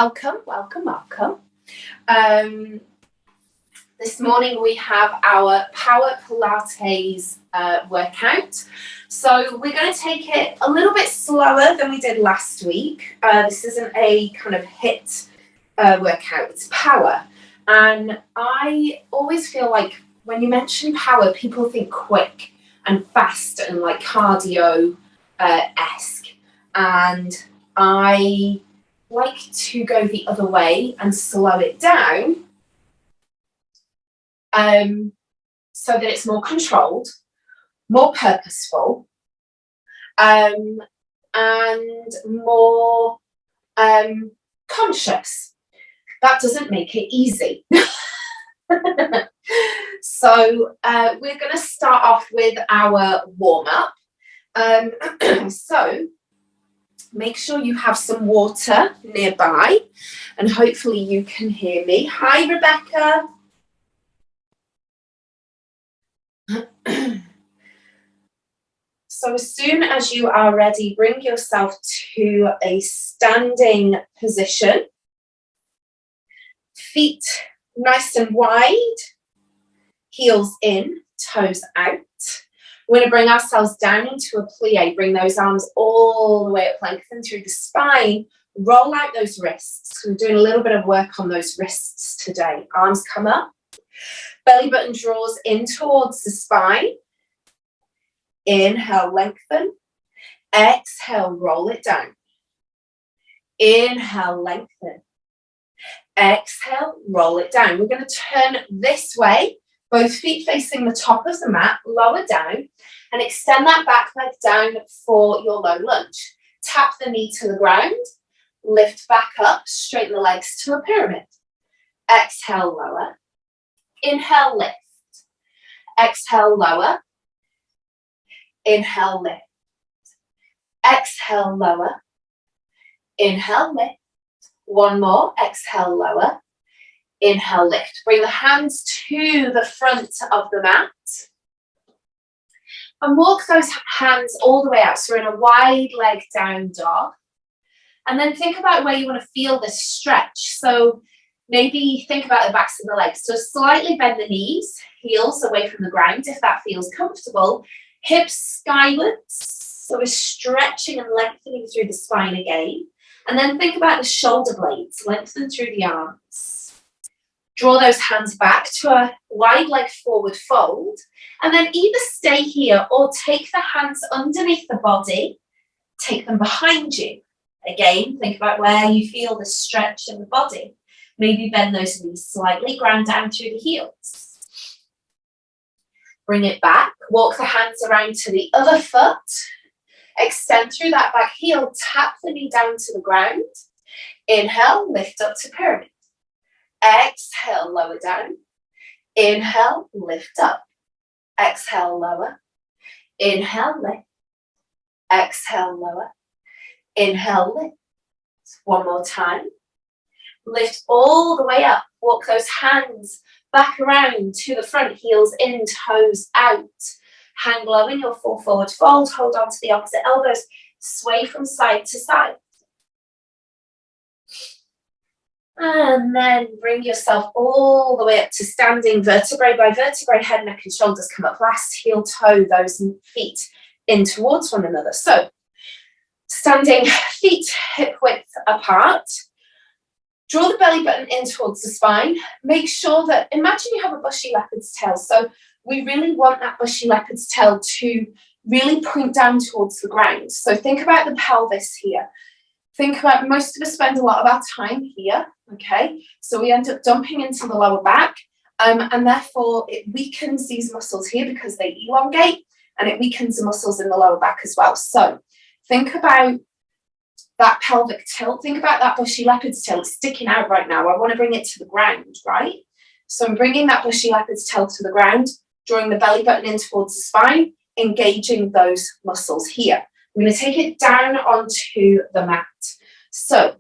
welcome. This morning we have our Power Pilates workout. So we're going to take it a little bit slower than we did last week. This isn't a kind of HIIT workout, it's power. And I always feel like when you mention power, people think quick and fast and like cardio-esque. And I like to go the other way and slow it down so that it's more controlled, more purposeful, and more conscious. That doesn't make it easy. So we're going to start off with our warm-up. So make sure you have some water nearby, and hopefully you can hear me. Hi, Rebecca. So as soon as you are ready, bring yourself to a standing position. Feet nice and wide, heels in, toes out. We're going to bring ourselves down into a plie. Bring those arms all the way up, lengthen through the spine. Roll out those wrists. We're doing a little bit of work on those wrists today. Arms come up. Belly button draws in towards the spine. Inhale, lengthen. Exhale, roll it down. Inhale, lengthen. Exhale, roll it down. We're going to turn this way. Both feet facing the top of the mat, lower down, and extend that back leg down for your low lunge. Tap the knee to the ground, lift back up, straighten the legs to a pyramid. Exhale, lower. Inhale, lift. Exhale, lower. Inhale, lift. Exhale, lower. Inhale, lift. One more. Exhale, lower. Inhale, lift. Bring the hands to the front of the mat. And walk those hands all the way out. So we're in a wide leg down dog. And then think about where you want to feel this stretch. So maybe think about the backs of the legs. So slightly bend the knees, heels away from the ground if that feels comfortable. Hips skywards. So we're stretching and lengthening through the spine again. And then think about the shoulder blades. Lengthen through the arms. Draw those hands back to a wide leg forward fold, and then either stay here or take the hands underneath the body, take them behind you. Again, think about where you feel the stretch in the body. Maybe bend those knees slightly, ground down through the heels. Bring it back, walk the hands around to the other foot, extend through that back heel, tap the knee down to the ground. Inhale, lift up to pyramid. Exhale, lower down. Inhale, lift up. Exhale, lower. Inhale, lift. Exhale, lower. Inhale, lift. One more time. Lift all the way up. Walk those hands back around to the front, heels in, toes out. Hang low in your full forward fold. Hold on to the opposite elbows. Sway from side to side. And then bring yourself all the way up to standing, vertebrae by vertebrae, head, neck, and shoulders come up last. Heel, toe, those feet in towards one another. So, standing, feet hip width apart. Draw the belly button in towards the spine. Make sure that, imagine you have a bushy leopard's tail. So, we really want that bushy leopard's tail to really point down towards the ground. So, think about the pelvis here. Think about, most of us spend a lot of our time here, okay? So we end up dumping into the lower back, and therefore it weakens these muscles here because they elongate, and it weakens the muscles in the lower back as well. So think about that pelvic tilt. Think about that bushy leopard's tail. It's sticking out right now. I want to bring it to the ground, right? So I'm bringing that bushy leopard's tail to the ground, drawing the belly button in towards the spine, engaging those muscles here. I'm going to take it down onto the mat. So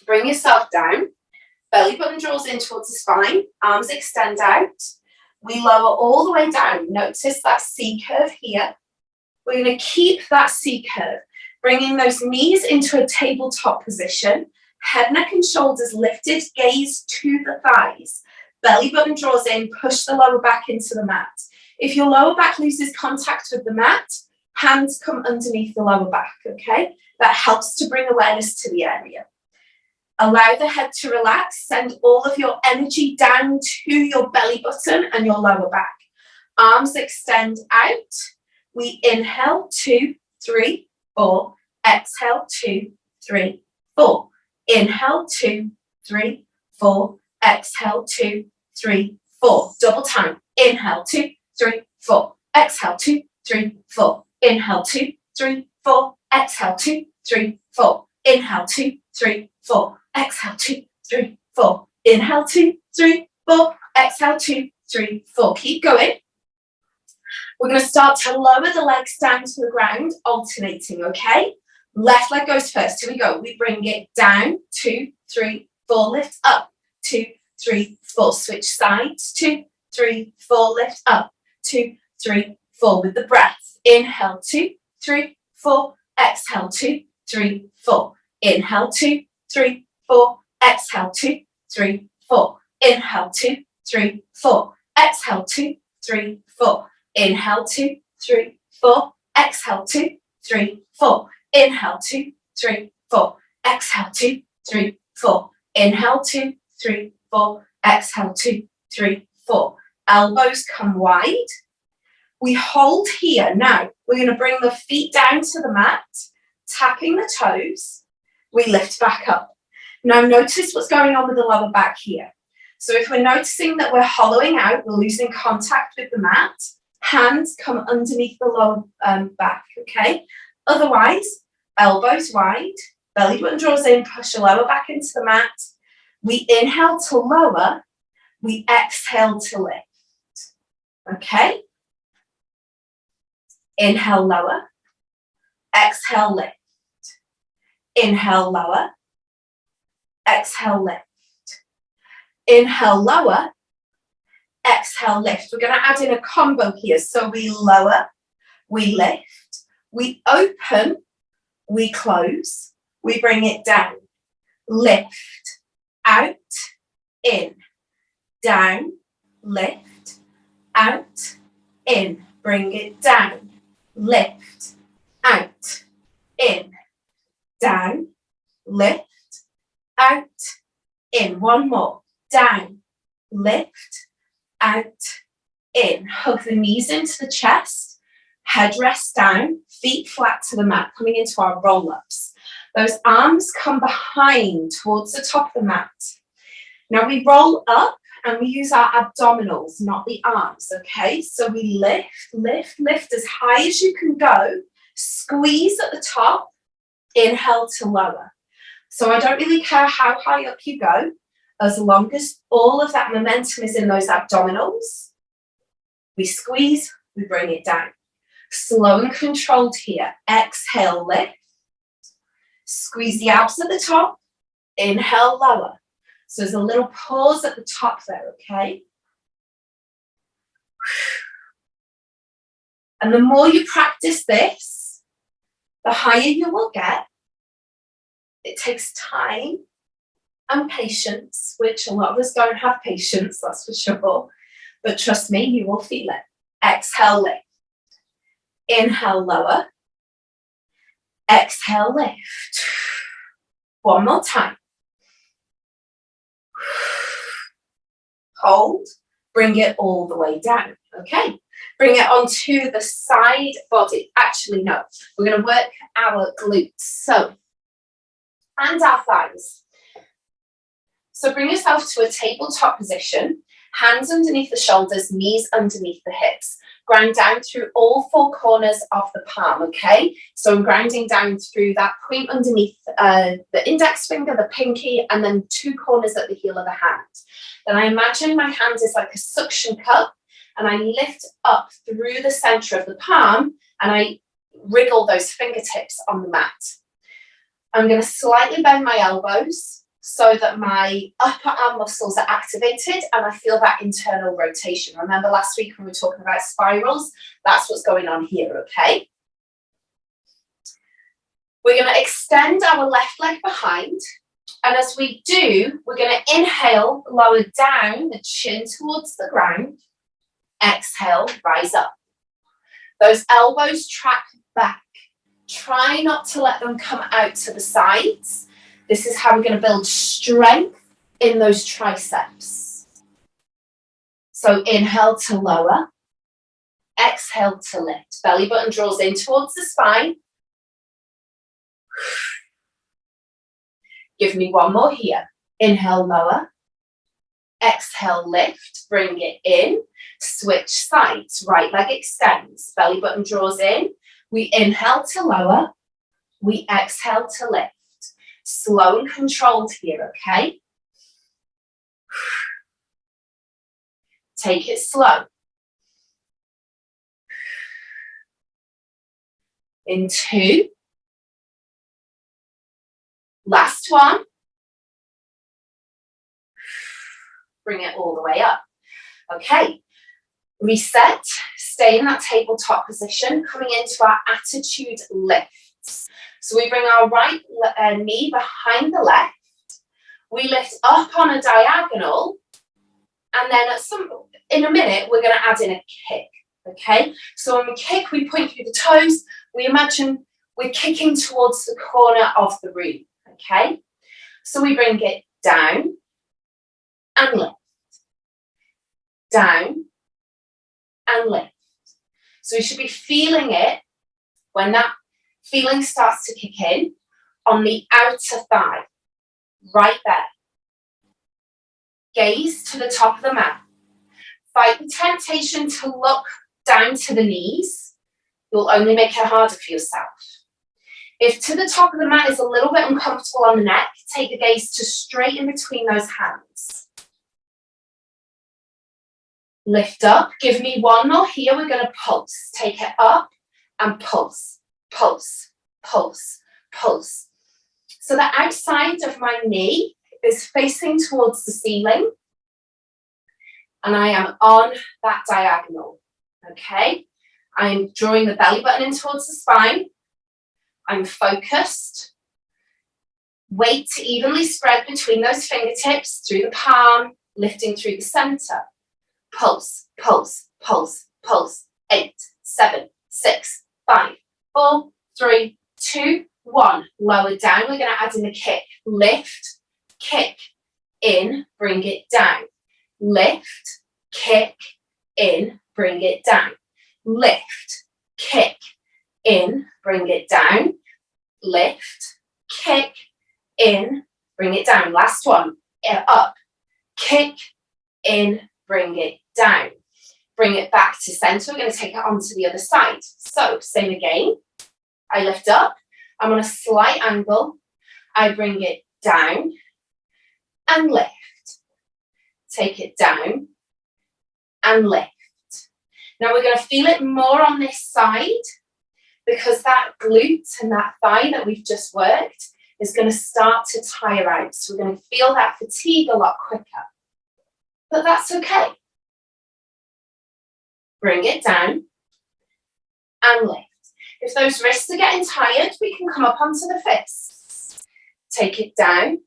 bring yourself down. Belly button draws in towards the spine. Arms extend out. We lower all the way down. Notice that C curve here. We're going to keep that C curve, bringing those knees into a tabletop position. Head, neck and shoulders lifted, gaze to the thighs. Belly button draws in, push the lower back into the mat. If your lower back loses contact with the mat, hands come underneath the lower back, okay? That helps to bring awareness to the area. Allow the head to relax. Send all of your energy down to your belly button and your lower back. Arms extend out. We inhale, 2, 3, 4. Exhale, 2, 3, 4. Inhale, 2, 3, 4. Exhale, 2, 3, 4. Double time. Inhale, 2, 3, 4. Exhale, 2, 3, 4. Inhale, 2, 3, 4. Exhale, 2, 3, 4. Inhale, 2, 3, 4. Exhale, 2, 3, 4. Inhale, 2, 3, 4. Exhale, 2, 3, 4. Keep going. We're going to start to lower the legs down to the ground, alternating, okay? Left leg goes first. Here we go. We bring it down, 2, 3, 4. Lift up, 2, 3, 4. Switch sides, 2, 3, 4. Lift up, 2, 3, 4. With the breath. Inhale, 2, 3, 4. Exhale, 2, 3, 4. Inhale, 2, 3, 4. Exhale, 2, 3, 4. Inhale, 2, 3, 4. Exhale, 2, 3, 4. Inhale, 2, 3, 4. Exhale, 2, 3, 4. Inhale, 2, 3, 4. Exhale, 2, 3, 4. Inhale, 2, 3, 4. Exhale, 2, 3, 4. Elbows come wide. We hold here. Now, we're going to bring the feet down to the mat, tapping the toes. We lift back up. Now, notice what's going on with the lower back here. So if we're noticing that we're hollowing out, we're losing contact with the mat, hands come underneath the lower back, okay? Otherwise, elbows wide, belly button draws in, push the lower back into the mat. We inhale to lower, we exhale to lift, okay? Inhale, lower, exhale, lift. Inhale, lower, exhale, lift. Inhale, lower, exhale, lift. We're going to add in a combo here. So we lower, we lift, we open, we close, we bring it down, lift, out, in, down, lift, out, in, bring it down, lift, out, in, down, lift, out, in. One more. Down, lift, out, in. Hug the knees into the chest, head rests down, feet flat to the mat, coming into our roll-ups. Those arms come behind towards the top of the mat. Now we roll up and we use our abdominals, not the arms, okay? So we lift, lift, lift as high as you can go, squeeze at the top, inhale to lower. So I don't really care how high up you go, as long as all of that momentum is in those abdominals. We squeeze, we bring it down. Slow and controlled here. Exhale, lift. Squeeze the abs at the top. Inhale, lower. So there's a little pause at the top there, okay? And the more you practice this, the higher you will get. It takes time and patience, which a lot of us don't have patience, that's for sure. But trust me, you will feel it. Exhale, lift. Inhale, lower. Exhale, lift. One more time. Hold. Bring it all the way down, okay? Bring it onto the side body. Actually, no. We're going to work our glutes. So, and our thighs. So bring yourself to a tabletop position, hands underneath the shoulders, knees underneath the hips. Grind down through all four corners of the palm, okay? So I'm grinding down through that point underneath the index finger, the pinky, and then two corners at the heel of the hand. Then I imagine my hand is like a suction cup, and I lift up through the center of the palm, and I wriggle those fingertips on the mat. I'm going to slightly bend my elbows so that my upper arm muscles are activated and I feel that internal rotation. Remember last week when we were talking about spirals? That's what's going on here, okay? We're going to extend our left leg behind, And as we do, we're going to inhale, lower down, the chin towards the ground. Exhale, rise up. Those elbows track back. Try not to let them come out to the sides. This is how we're going to build strength in those triceps. So inhale to lower. Exhale to lift. Belly button draws in towards the spine. Give me one more here. Inhale, lower. Exhale, lift. Bring it in. Switch sides. Right leg extends. Belly button draws in. We inhale to lower. We exhale to lift. Slow and controlled here, okay? Take it slow. In 2. Last one. Bring it all the way up. Okay. Reset. Stay in that tabletop position, coming into our attitude lifts. So we bring our right knee behind the left. We lift up on a diagonal. And then in a minute, we're going to add in a kick. Okay. So when we kick, we point through the toes. We imagine we're kicking towards the corner of the room. Okay. So we bring it down and lift. Down and lift. So we should be feeling it when that feeling starts to kick in on the outer thigh, right there. Gaze to the top of the mat. Fight the temptation to look down to the knees. You'll only make it harder for yourself. If to the top of the mat is a little bit uncomfortable on the neck, take the gaze to straight in between those hands. Lift up. Give me one more here. We're going to pulse. Take it up and pulse, pulse, pulse, pulse. So the outside of my knee is facing towards the ceiling. And I am on that diagonal. Okay? I'm drawing the belly button in towards the spine. I'm focused. Weight evenly spread between those fingertips, through the palm, lifting through the center. Pulse, pulse, pulse, pulse. 8, 7, 6, 5, 4, 3, 2, 1. Lower down. We're going to add in the kick. Lift, kick, in, bring it down. Lift, kick, in, bring it down. Lift, kick, in, bring it down. Lift, kick, in, bring it down. Last one. Up, kick, in, bring it down. Bring it back to center. We're going to take it onto the other side. So, same again. I lift up. I'm on a slight angle. I bring it down and lift. Take it down and lift. Now we're going to feel it more on this side because that glute and that thigh that we've just worked is going to start to tire out. So we're going to feel that fatigue a lot quicker. But that's okay. Bring it down and lift. If those wrists are getting tired, we can come up onto the fists. Take it down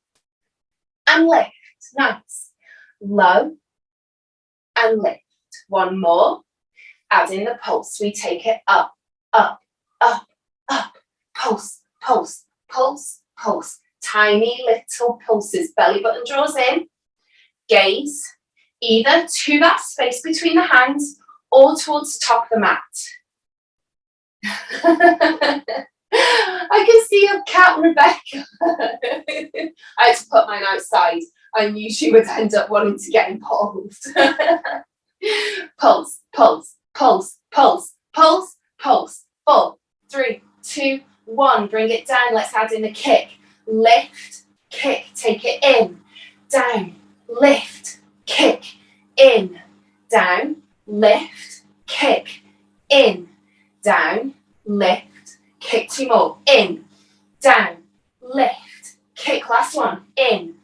and lift. Nice. Low and lift. One more. Add in the pulse. We take it up, up, up, up. Pulse, pulse, pulse, pulse. Tiny little pulses. Belly button draws in. Gaze either to that space between the hands or towards the top of the mat. I can see your cat, Rebecca. I had to put mine outside. I knew she would end up wanting to get involved. Pulse, pulse, pulse, pulse, pulse, pulse. 4, 3, 2, 1. Bring it down. Let's add in the kick. Lift, kick. Take it in, down, lift, kick, in, down, lift, kick, in, down, lift, kick. 2 more. In, down, lift, kick. Last one. In,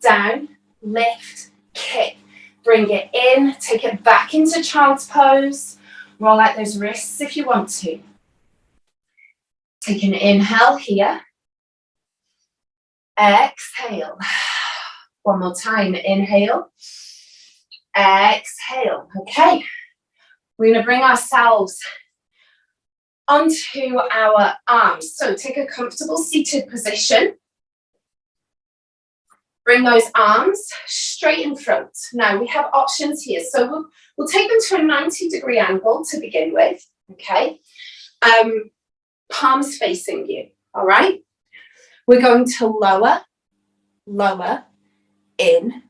down, lift, kick. Bring it in. Take it back into child's pose. Roll out those wrists if you want to. Take an inhale here. Exhale. One more time. Inhale. Exhale. Okay. We're going to bring ourselves onto our arms. So take a comfortable seated position. Bring those arms straight in front. Now we have options here. So we'll take them to a 90-degree angle to begin with. Okay. Palms facing you. All right. We're going to lower, lower, in.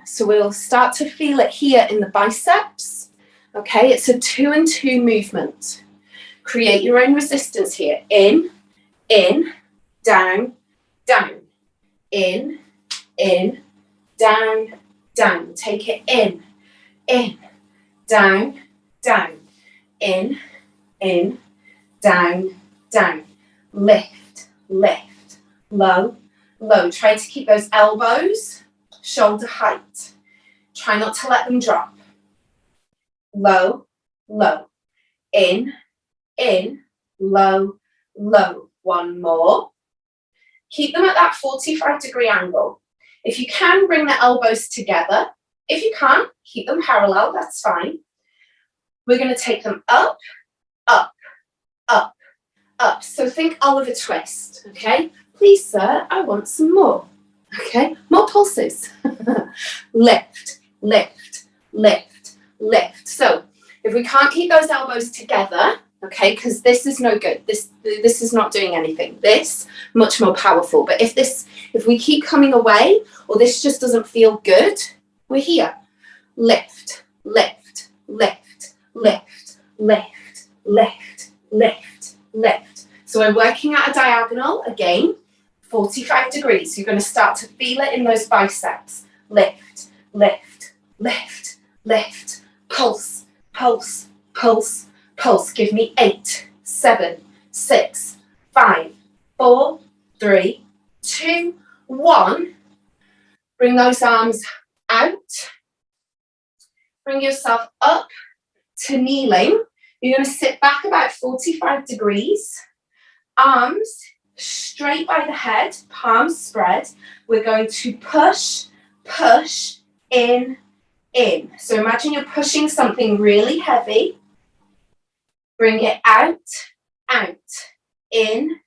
So we'll start to feel it here in the biceps. Okay. It's a 2 and 2 movement. Create your own resistance here. In, down, down. In, down, down. Take it in, down, down. In, down, down. Lift, lift. Low, low. Try to keep those elbows shoulder height. Try not to let them drop. Low, low. In, low, low. One more. Keep them at that 45-degree angle. If you can, bring the elbows together. If you can't, keep them parallel, that's fine. We're going to take them up, up, up, up. So think Oliver Twist, okay? Please, sir, I want some more. Okay, more pulses. Lift, lift, lift, lift. So if we can't keep those elbows together, okay, because this is no good. This is not doing anything. This, much more powerful. But if we keep coming away, or this just doesn't feel good, we're here. Lift, lift, lift, lift, lift, lift, lift, lift. So we're working at a diagonal again, 45 degrees. You're going to start to feel it in those biceps. Lift, lift, lift, lift. Pulse, pulse, pulse, pulse. Give me 8, 7, 6, 5, 4, 3, 2, 1. Bring those arms out. Bring yourself up to kneeling. You're going to sit back about 45 degrees. Arms straight by the head, palms spread. We're going to push, push, in. So imagine you're pushing something really heavy. Bring it out, in.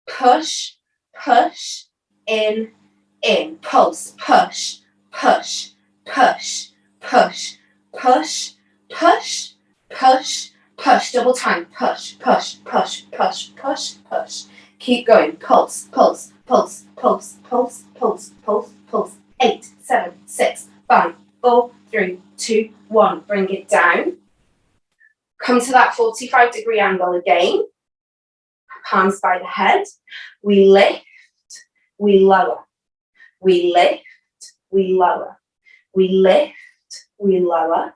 Push, push, in. Pulse, push, push, push, push, push, push, push, push. Double time. Push, push, push, push, push, push. Keep going. Pulse, pulse, pulse, pulse, pulse, pulse, pulse, pulse. 8, 7, 6, 5, 4, 3, 2, 1. Bring it down. Come to that 45-degree angle again. Palms by the head. We lift, we lower. We lift, we lower. We lift, we lower.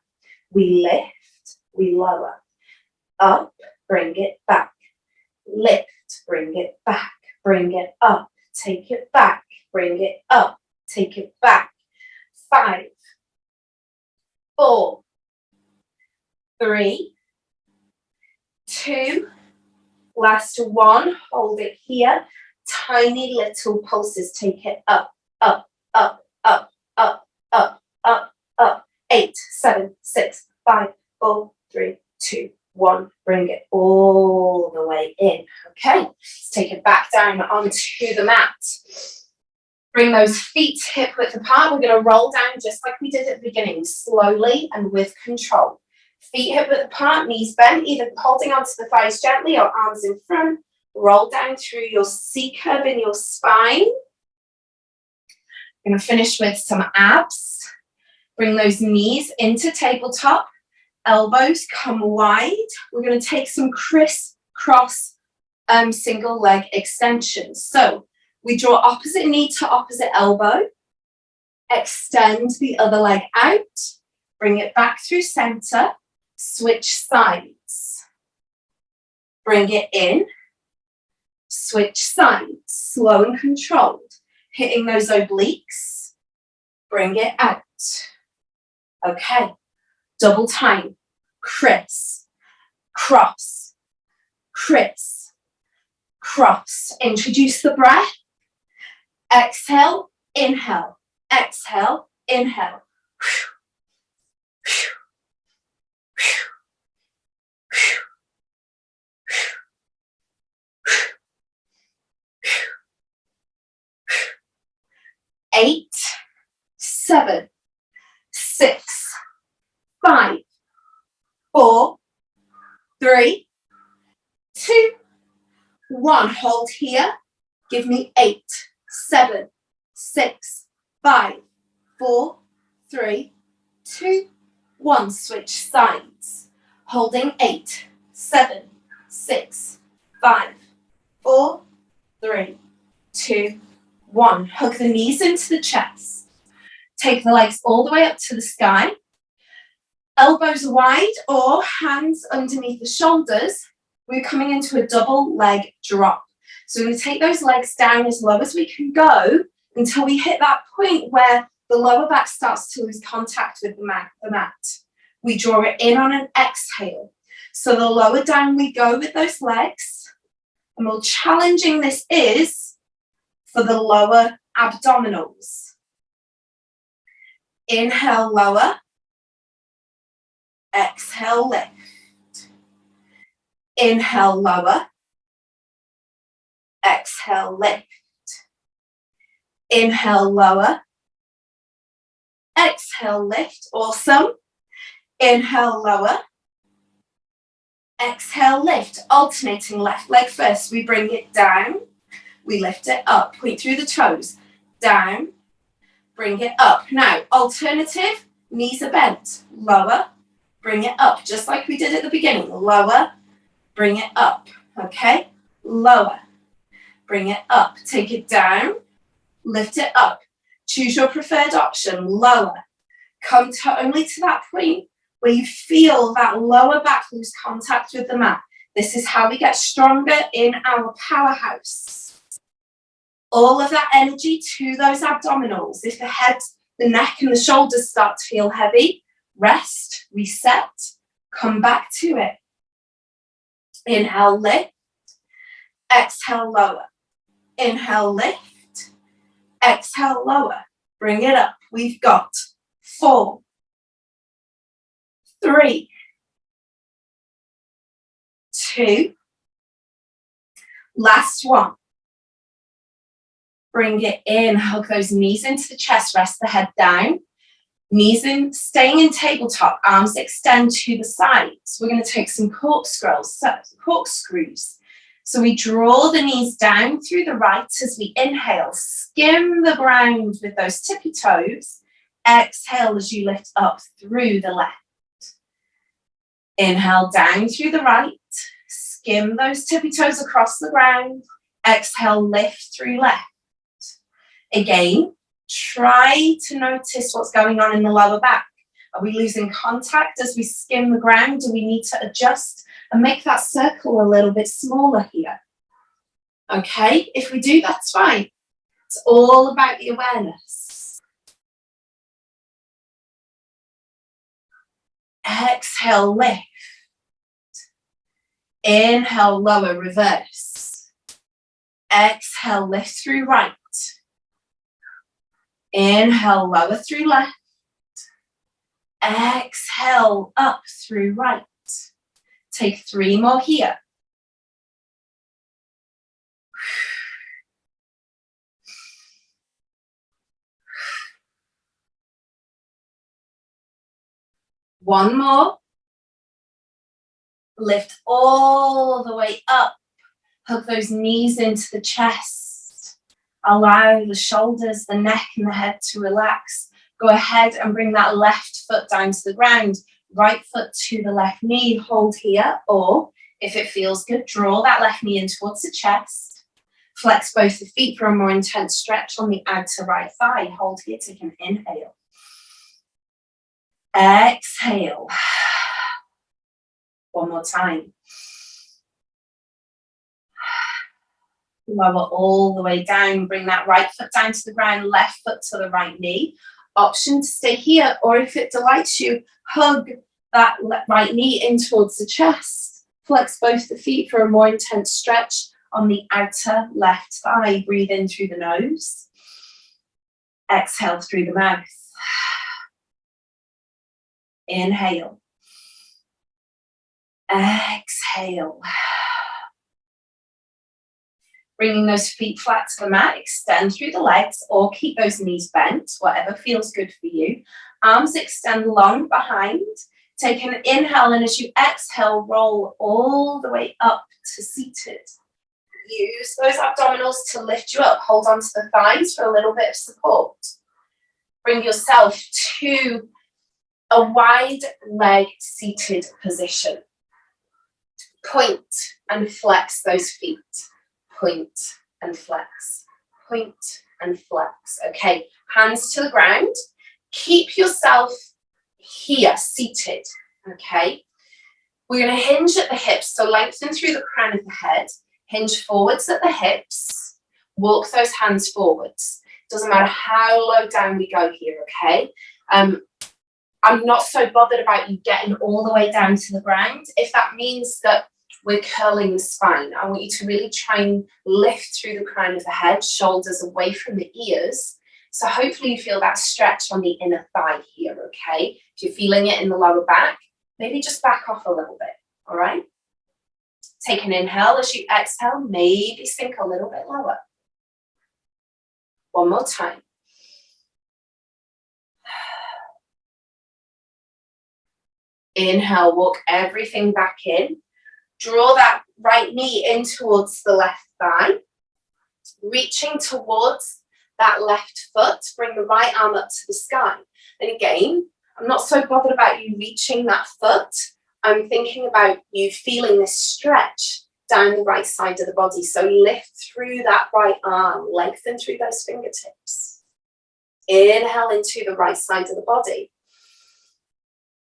We lift, we lower. Up, bring it back. Lift, bring it back. Bring it up, take it back. Bring it up, take it back. 5, 4, 3, 2, last 1. Hold it here. Tiny little pulses. Take it up, up, up, up, up, up, up, up. 8, 7, 6, 5, 4, 3, 2, 1. Bring it all the way in. Okay, let's take it back down onto the mat. Bring those feet hip width apart. We're going to roll down just like we did at the beginning, slowly and with control. Feet hip width apart, knees bent, either holding onto the thighs gently or arms in front. Roll down through your C curve in your spine. We're going to finish with some abs. Bring those knees into tabletop. Elbows come wide. We're going to take some crisscross single leg extensions. So we draw opposite knee to opposite elbow. Extend the other leg out. Bring it back through center. Switch sides. Bring it in. Switch sides. Slow and controlled. Hitting those obliques. Bring it out. Okay. Double time. Criss. Cross. Criss. Cross. Introduce the breath. Exhale, inhale, exhale, inhale. 8, 7, 6, 5, 4, 3, 2, 1. Hold here. Give me 8, 7, 6, 5, 4, 3, 2, 1. Switch sides. Holding 8, 7, 6, 5, 4, 3, 2, 1. Hug the knees into the chest. Take the legs all the way up to the sky. Elbows wide or hands underneath the shoulders. We're coming into a double leg drop. So we're going to take those legs down as low as we can go until we hit that point where the lower back starts to lose contact with the mat. We draw it in on an exhale. So the lower down we go with those legs. The more challenging this is for the lower abdominals. Inhale, lower. Exhale, lift. Inhale, lower. Exhale, lift. Inhale, lower. Exhale, lift. Awesome. Inhale, lower. Exhale, lift. Alternating left leg first. We bring it down. We lift it up. Point through the toes. Down. Bring it up. Now, alternative. Knees are bent. Lower. Bring it up. Just like we did at the beginning. Lower. Bring it up. Okay? Lower. Bring it up. Take it down. Lift it up. Choose your preferred option. Lower. Come only to that point where you feel that lower back lose contact with the mat. This is how we get stronger in our powerhouse. All of that energy to those abdominals. If the head, the neck and the shoulders start to feel heavy, rest, reset, come back to it. Inhale, lift. Exhale, lower. Inhale, lift. Exhale, lower. Bring it up. We've got 4, 3, 2. Last one. Bring it in. Hug those knees into the chest. Rest the head down. Knees in, staying in tabletop. Arms extend to the sides. We're going to take some corkscrews. So we draw the knees down through the right as we inhale. Skim the ground with those tippy toes. Exhale as you lift up through the left. Inhale down through the right. Skim those tippy toes across the ground. Exhale, lift through left. Again, try to notice what's going on in the lower back. Are we losing contact as we skim the ground? Do we need to adjust and make that circle a little bit smaller here? Okay, if we do, that's fine. It's all about the awareness. Exhale, lift. Inhale, lower, reverse. Exhale, lift through right. Inhale, lower through left. Exhale, up through right. Take 3 more here. One more. Lift all the way up. Hug those knees into the chest. Allow the shoulders, the neck and the head to relax. Go ahead and bring that left foot down to the ground. Right foot to the left knee. Hold here, or if it feels good, draw that left knee in towards the chest. Flex both the feet for a more intense stretch on the outer right thigh. Hold here, take an inhale. Exhale. One more time. Lower all the way down. Bring that right foot down to the ground, left foot to the right knee. Option to stay here, or if it delights you, hug that right knee in towards the chest. Flex both the feet for a more intense stretch on the outer left thigh. Breathe in through the nose. Exhale through the mouth. Inhale. Exhale. Bringing those feet flat to the mat, extend through the legs or keep those knees bent, whatever feels good for you. Arms extend long behind. Take an inhale, and as you exhale, roll all the way up to seated. Use those abdominals to lift you up. Hold on to the thighs for a little bit of support. Bring yourself to a wide leg seated position. Point and flex those feet. Point and flex. Point and flex. Okay, hands to the ground. Keep yourself here, seated. Okay, we're going to hinge at the hips, so lengthen through the crown of the head. Hinge forwards at the hips. Walk those hands forwards. Doesn't matter how low down we go here, okay? I'm not so bothered about you getting all the way down to the ground. If that means that we're curling the spine, I want you to really try and lift through the crown of the head, shoulders away from the ears. So hopefully you feel that stretch on the inner thigh here, okay? If you're feeling it in the lower back, maybe just back off a little bit, all right? Take an inhale. As you exhale, maybe sink a little bit lower. One more time. Inhale, walk everything back in. Draw that right knee in towards the left thigh. Reaching towards that left foot, bring the right arm up to the sky. And again, I'm not so bothered about you reaching that foot. I'm thinking about you feeling this stretch down the right side of the body. So lift through that right arm, lengthen through those fingertips. Inhale into the right side of the body.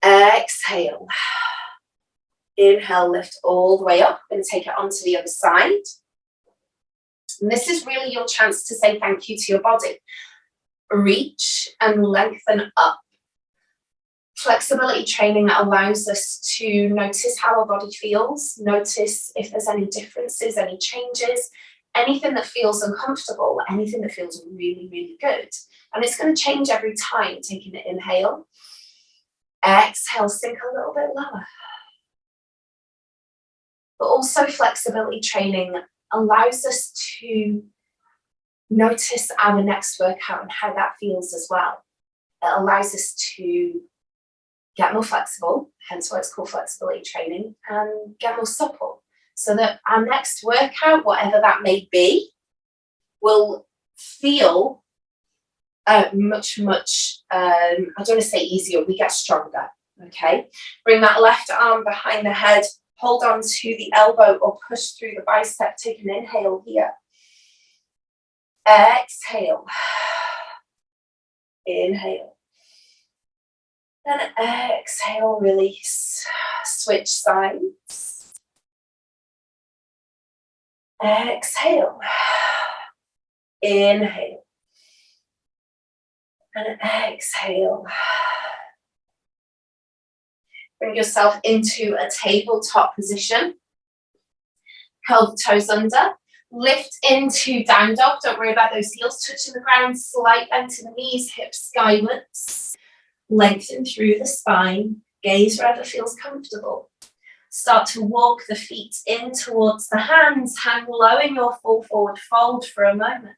Exhale. Inhale, lift all the way up. I'm going to take it onto the other side. And this is really your chance to say thank you to your body. Reach and lengthen up. Flexibility training allows us to notice how our body feels, notice if there's any differences, any changes, anything that feels uncomfortable, anything that feels really, really good. And it's going to change every time. Taking an inhale. Exhale, sink a little bit lower. But also flexibility training allows us to notice our next workout and how that feels as well. It allows us to get more flexible, hence why it's called flexibility training, and get more supple, so that our next workout, whatever that may be, will feel much, I don't want to say easier, we get stronger, okay? Bring that left arm behind the head, hold on to the elbow or push through the bicep. Take an inhale here. Exhale. Inhale. And exhale, release. Switch sides. Exhale. Inhale. And exhale. Bring yourself into a tabletop position. Curl the toes under. Lift into down dog. Don't worry about those heels touching the ground. Slight bend to the knees, hips skywards. Lengthen through the spine. Gaze wherever feels comfortable. Start to walk the feet in towards the hands. Hang low in your full forward fold for a moment.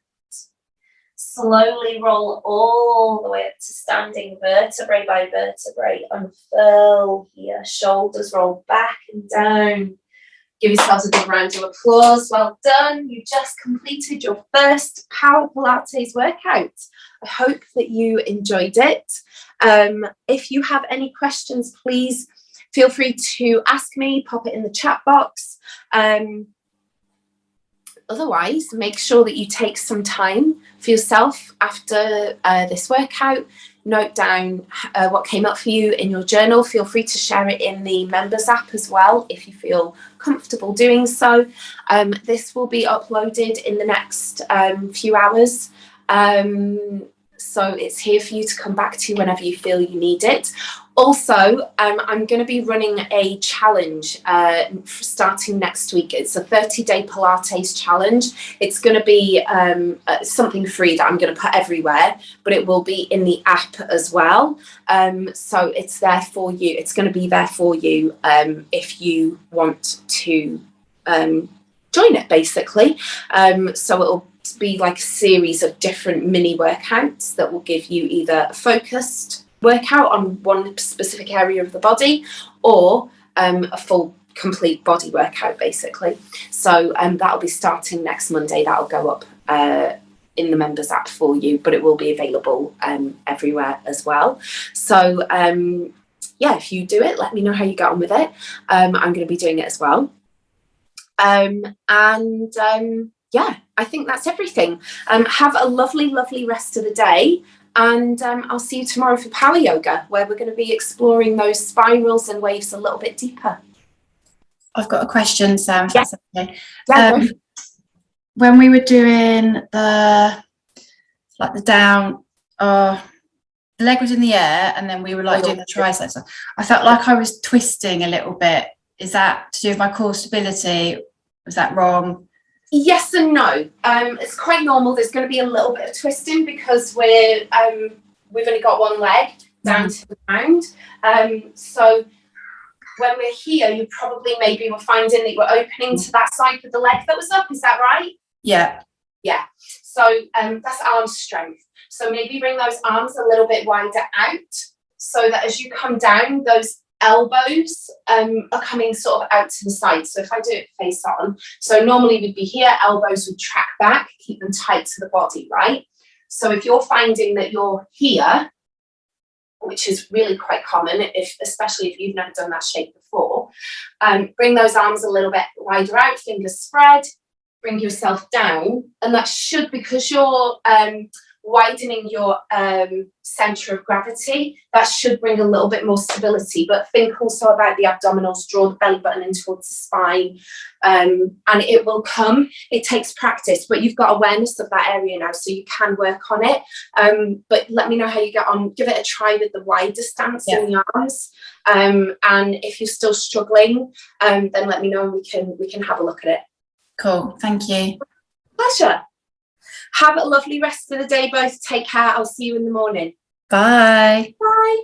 Slowly roll all the way up to standing, vertebrae by vertebrae. Unfurl here. Shoulders roll back and down. Give yourselves a big round of applause. Well done. You just completed your first Power Pilates workout. I hope that you enjoyed it. If you have any questions, please feel free to ask me, pop it in the chat box. Otherwise, make sure that you take some time for yourself after this workout. Note down what came up for you in your journal. Feel free to share it in the members app as well if you feel comfortable doing so. This will be uploaded in the next few hours. So it's here for you to come back to whenever you feel you need it. Also, I'm going to be running a challenge starting next week. It's a 30-day Pilates challenge. It's going to be something free that I'm going to put everywhere, but it will be in the app as well. So it's there for you. It's going to be there for you if you want to join it, basically. So it'll be like a series of different mini workouts that will give you either a focused workout on one specific area of the body, or a full complete body workout, basically. So that'll be starting next Monday. That'll go up in the members app for you, but it will be available everywhere as well. So yeah, if you do it, let me know how you get on with it. I'm going to be doing it as well. Yeah, I think that's everything. Have a lovely rest of the day. And I'll see you tomorrow for power yoga, where we're going to be exploring those spirals and waves a little bit deeper. I've got a question, Sam, if that's okay. Yeah, when we were doing the down, the leg was in the air, and then we were like doing the triceps. I felt like I was twisting a little bit. Is that to do with my core stability? Was that wrong? Yes and no. It's quite normal. There's going to be a little bit of twisting because we've only got one leg down to the ground. So when we're here, you probably maybe were finding that you were opening to that side of the leg that was up. Is that right? Yeah. Yeah. So that's arm strength. So maybe bring those arms a little bit wider out so that as you come down, those elbows are coming sort of out to the side. So if I do it face on, so normally we'd be here, elbows would track back, keep them tight to the body, right? So if you're finding that you're here, which is really quite common, especially if you've never done that shape before, bring those arms a little bit wider out, fingers spread, bring yourself down, and that should, because you're widening your center of gravity, that should bring a little bit more stability. But think also about the abdominals, draw the belly button in towards the spine, and it will come. It takes practice, but you've got awareness of that area now, so you can work on it. But let me know how you get on. Give it a try with the wider stance in the arms, and if you're still struggling, then let me know and we can have a look at it. Cool, thank you. Pleasure. Have a lovely rest of the day, both. Take care. I'll see you in the morning. Bye. Bye.